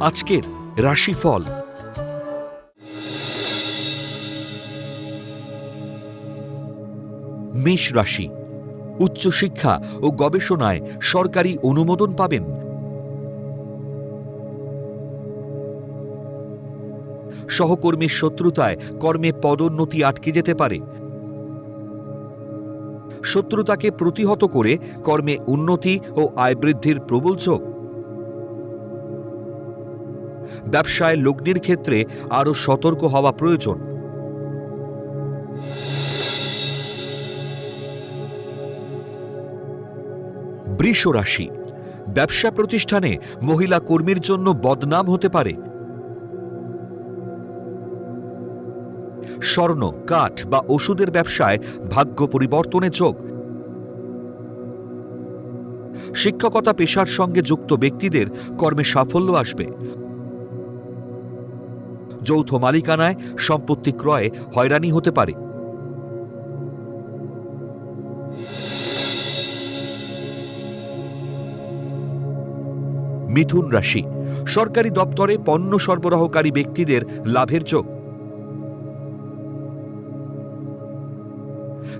আজকের রাশিফল। মেষ রাশি, উচ্চশিক্ষা ও গবেষণায় সরকারি অনুমোদন পাবেন। সহকর্মীর শত্রুতায় কর্মে পদোন্নতি আটকে যেতে পারে। শত্রুতাকে প্রতিহত করে কর্মে উন্নতি ও আয় বৃদ্ধির প্রবল যোগ। ব্যবসায় লগ্নির ক্ষেত্রে আরও সতর্ক হওয়া প্রয়োজন। বৃষ রাশি, ব্যবসা প্রতিষ্ঠানে মহিলা কর্মীর জন্য বদনাম হতে পারে। স্বর্ণ, কাঠ বা ওষুধের ব্যবসায় ভাগ্য পরিবর্তনের যোগ। শিক্ষকতা পেশার সঙ্গে যুক্ত ব্যক্তিদের কর্মে সাফল্য আসবে। যৌথ মালিকানায় সম্পত্তি ক্রয়ে হয়রানি হতে পারে। মিথুন রাশি, সরকারি দপ্তরে পণ্য সরবরাহকারী ব্যক্তিদের লাভের যোগ।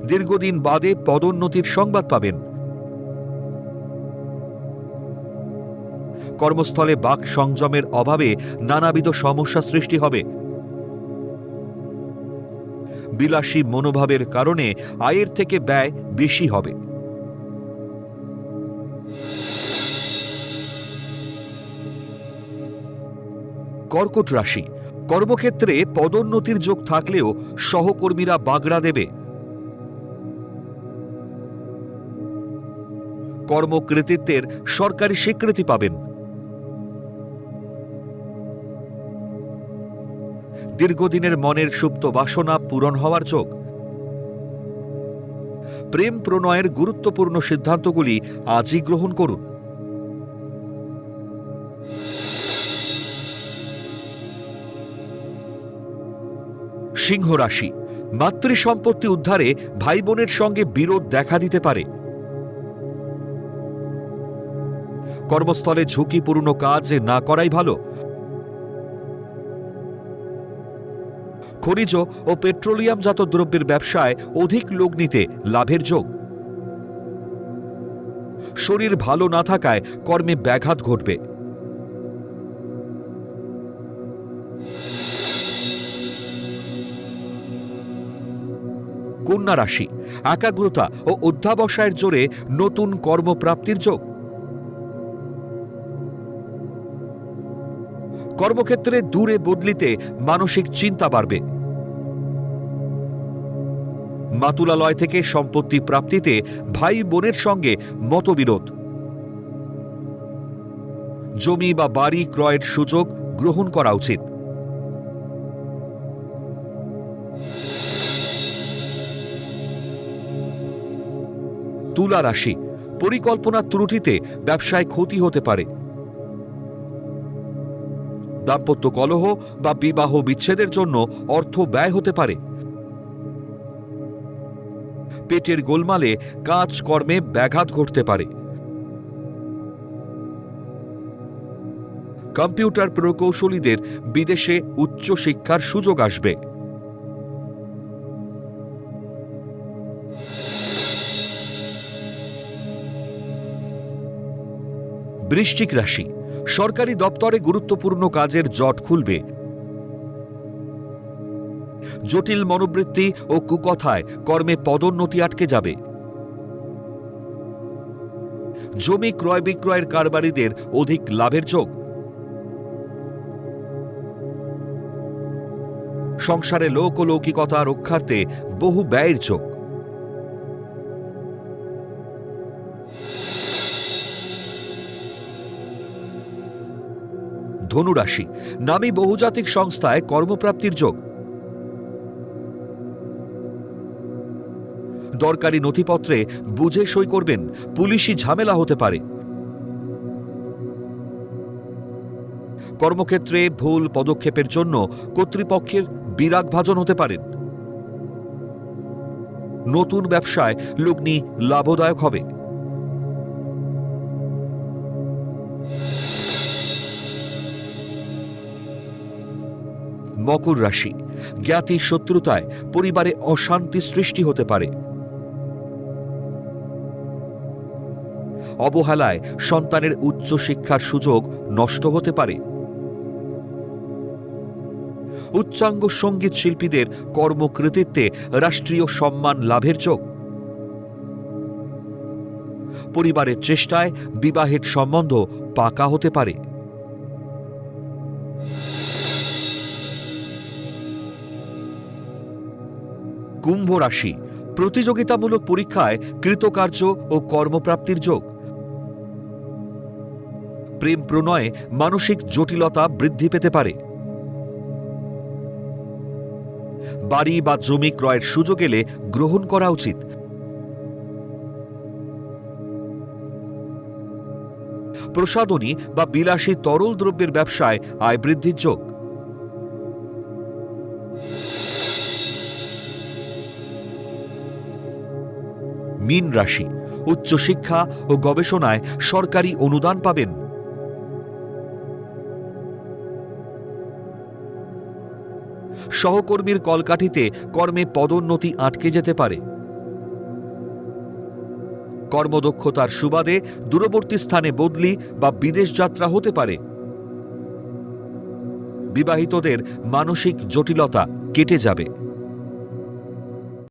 দীর্ঘদিন বাদে পদোন্নতির সংবাদ পাবেন। কর্মস্থলে বাক সংযমের অভাবে নানাবিধ সমস্যা সৃষ্টি হবে। বিলাসী মনোভাবের কারণে আয়ের থেকে ব্যয় বেশি হবে। কর্কট রাশি, কর্মক্ষেত্রে পদোন্নতির যোগ থাকলেও সহকর্মীরা বাগড়া দেবে। কর্মকৃতিত্বের সরকারি স্বীকৃতি পাবেন। দীর্ঘদিনের মনের সুপ্ত বাসনা পূরণ হওয়ার যোগ। প্রেম প্রণয়ের গুরুত্বপূর্ণ সিদ্ধান্তগুলি আজই গ্রহণ করুন। সিংহ রাশি, মাতৃসম্পত্তি উদ্ধারে ভাই বোনের সঙ্গে বিরোধ দেখা দিতে পারে। কর্মস্থলে ঝুঁকিপূর্ণ কাজ না করাই ভালো। খনিজ ও পেট্রোলিয়ামজাত দ্রব্যের ব্যবসায় অধিক লগ্নিতে লাভের যোগ। শরীর ভালো না থাকায় কর্মে ব্যাঘাত ঘটবে। কন্যা রাশি, একাগ্রতা ও অধ্যাবসায়ের জোরে নতুন কর্মপ্রাপ্তির যোগ। কর্মক্ষেত্রে দূরে বদলিতে মানসিক চিন্তা বাড়বে। মাতুলালয় থেকে সম্পত্তি প্রাপ্তিতে ভাই বোনের সঙ্গে মতবিরোধ। জমি বা বাড়ি ক্রয়ের সুযোগ গ্রহণ করা উচিত। তুলা রাশি, পরিকল্পনার ত্রুটিতে ব্যবসায় ক্ষতি হতে পারে। দাম্পত্য কলহ বা বিবাহ বিচ্ছেদের জন্য অর্থ ব্যয় হতে পারে। পেটের গোলমালে কাজকর্মে ব্যাঘাত ঘটতে পারে। কম্পিউটার প্রকৌশলীদের বিদেশে উচ্চ শিক্ষার সুযোগ আসবে। বৃশ্চিক রাশি, সরকারি দপ্তরে গুরুত্বপূর্ণ কাজের জট খুলবে। জটিল মনোবৃত্তি ও কুকথায় কর্মে পদোন্নতি আটকে যাবে। জমি ক্রয় বিক্রয়ের কারবারিদের অধিক লাভের যোগ। সংসারে লোকলৌকিকতা রক্ষার্থে বহু ব্যয়ের যোগ। ধনুরাশি, নামী বহুজাতিক সংস্থায় কর্মপ্রাপ্তির যোগ। দরকারি নথিপত্রে বুঝে সই করবেন, পুলিশি ঝামেলা হতে পারে। কর্মক্ষেত্রে ভুল পদক্ষেপের জন্য কর্তৃপক্ষের বিরাগভাজন হতে পারেন। নতুন ব্যবসায় লগ্নি লাভদায়ক হবে। মকর রাশি, জ্ঞাতি শত্রুতায় পরিবারে অশান্তি সৃষ্টি হতে পারে। অবহেলায় সন্তানের উচ্চশিক্ষার সুযোগ নষ্ট হতে পারে। উচ্চাঙ্গ সঙ্গীত শিল্পীদের কর্মকৃতিত্বে রাষ্ট্রীয় সম্মান লাভের যোগ। পরিবারের চেষ্টায় বিবাহের সম্বন্ধ পাকা হতে পারে। কুম্ভ রাশি, প্রতিযোগিতামূলক পরীক্ষায় কৃতকার্য ও কর্মপ্রাপ্তির যোগ। প্রেম প্রণয়ে মানসিক জটিলতা বৃদ্ধি পেতে পারে। বাড়ি বা জমি ক্রয়ের সুযোগ এলে গ্রহণ করা উচিত। প্রসাধনী বা বিলাসী তরল দ্রব্যের ব্যবসায় আয় বৃদ্ধির যোগ। মীন রাশি, উচ্চশিক্ষা ও গবেষণায় সরকারি অনুদান পাবেন। সহকর্মীর কলকাঠিতে কর্মে পদোন্নতি আটকে যেতে পারে। কর্মদক্ষতার সুবাদে দূরবর্তী স্থানে বদলি বা বিদেশ যাত্রা হতে পারে। বিবাহিতদের মানসিক জটিলতা কেটে যাবে।